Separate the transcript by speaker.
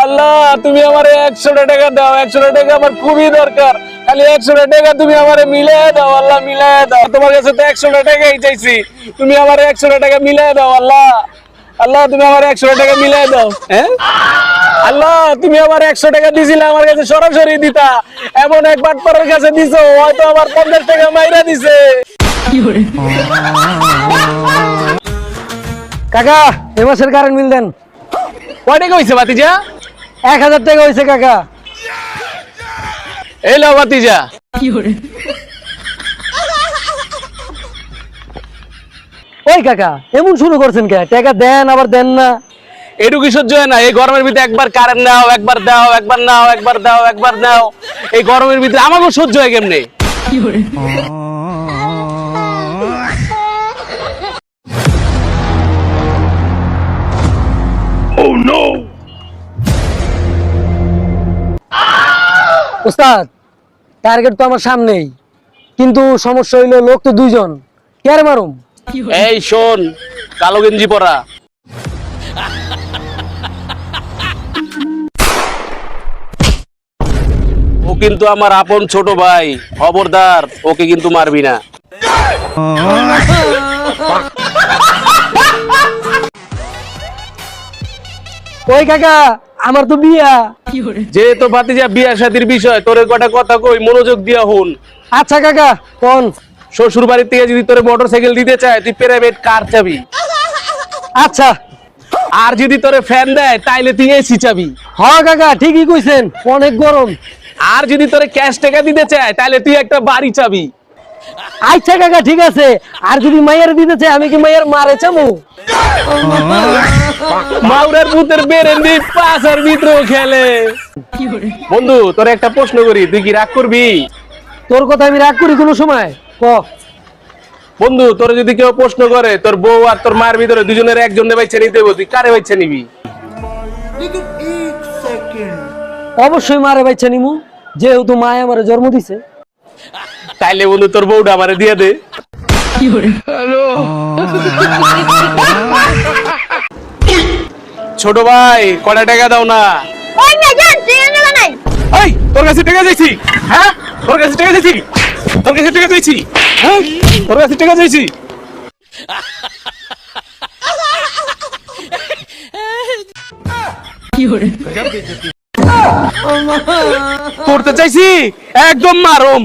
Speaker 1: আল্লাহ তুমি আমারে 100 টাকা দাও, 100 টাকা আমার খুবই দরকার। খালি 100 টাকা তুমি আমারে মিলাই দাও আল্লাহ, মিলাই দাও। তোমার কাছে তো 100 টাকাই চাইছি, তুমি আমারে 100 টাকা মিলাই দাও আল্লাহ। আল্লাহ তুমি আমার 100 টাকা মিলাই দাও। হ্যাঁ আল্লাহ তুমি আমার 100 টাকা দিছিলে, আমার কাছে সরাসরি দিতা। এমন এক বাটপারের কাছে দিছো, হয়তো আমার 50 টাকা মাইরা দিছে।
Speaker 2: কাকা এ মাসের কারেন্ট বিল দেন।
Speaker 1: কয় টাকা হয়েছে ভাতিজা?
Speaker 2: 1000 টাকা হয়েছে কাকা।
Speaker 1: এই লো ভাতিজা।
Speaker 2: ওই কাকা এমন শুরু করছেন কে? টাকা দেন আবার দেন না।
Speaker 1: এটুকু সহ্য হয় না? এই গরমের ভিতরে একবার কারেন্ট নাও, একবার দাও, একবার নাও, একবার দাও, একবার নাও। এই গরমের ভিতরে আমাকেও সহ্য হয় কেমনে?
Speaker 2: ওস্তাদ টার্গেট তো আমার সামনেই, কিন্তু সমস্যা হইলো লোক তো দুইজন, কে আর মারুম?
Speaker 1: এই শোন, কালো গেঞ্জি পরা, ও কিন্তু আমার আপন ছোট ভাই, খবরদার ওকে কিন্তু মারবি না।
Speaker 2: ওই কাকা আমার তো বিয়া।
Speaker 1: যেহেতু ভাতিজা বিয়া শাদির বিষয়, তোর কটা কথা কই, মনোযোগ দিয়া হুন।
Speaker 2: আচ্ছা কাকা কোন?
Speaker 1: শ্বশুর বাড়ির থেকে যদি তোরে মোটরসাইকেল দিতে চায়, তুই প্রাইভেট কার চাবি।
Speaker 2: আচ্ছা।
Speaker 1: আর যদি তোরে ফ্যান দেয়, তাইলে তুই এসি চাবি।
Speaker 2: হ্যাঁ কাকা ঠিকই কইছেন, অনেক গরম।
Speaker 1: আর যদি তোরে ক্যাশ টাকা দিতে চায়, তাইলে তুই একটা বাড়ি চাবি।
Speaker 2: আচ্ছা কাকা ঠিক আছে। আর যদি মাইয়ার দিতে চাই, আমি কি মাইয়ার মারে চামু?
Speaker 1: মাউরের পুতের বেরেন্দি পাশার ভিতরেও খেলে। বন্ধু তোর একটা প্রশ্ন করি, তুই কি রাগ করবি?
Speaker 2: তোর কথা আমি রাগ করি কোনো সময়? ক।
Speaker 1: বন্ধু তোর যদি কেউ প্রশ্ন করে তোর বউ আর তোর মায়ের ভিতরে দুজনের একজনে বাইছে নিতে হবে, তুই কারে বাইছে নিবি?
Speaker 2: অবশ্যই মারে বাচ্চা নিমু, যেহেতু মায় আমারে জন্ম দিছে।
Speaker 1: তাইলে বন্ধু তোর বউটা আমারে দিয়ে দে। ছোট ভাই কটা টাকা দাও না। এই তোর কাছে টাকা চাইছি? হ্যাঁ তোর কাছে টাকা চাইছি, তোর কাছে টাকা চাইছি, হ্যাঁ তোর কাছে টাকা চাইছি। পড়তে চাইছি একদম মারুম।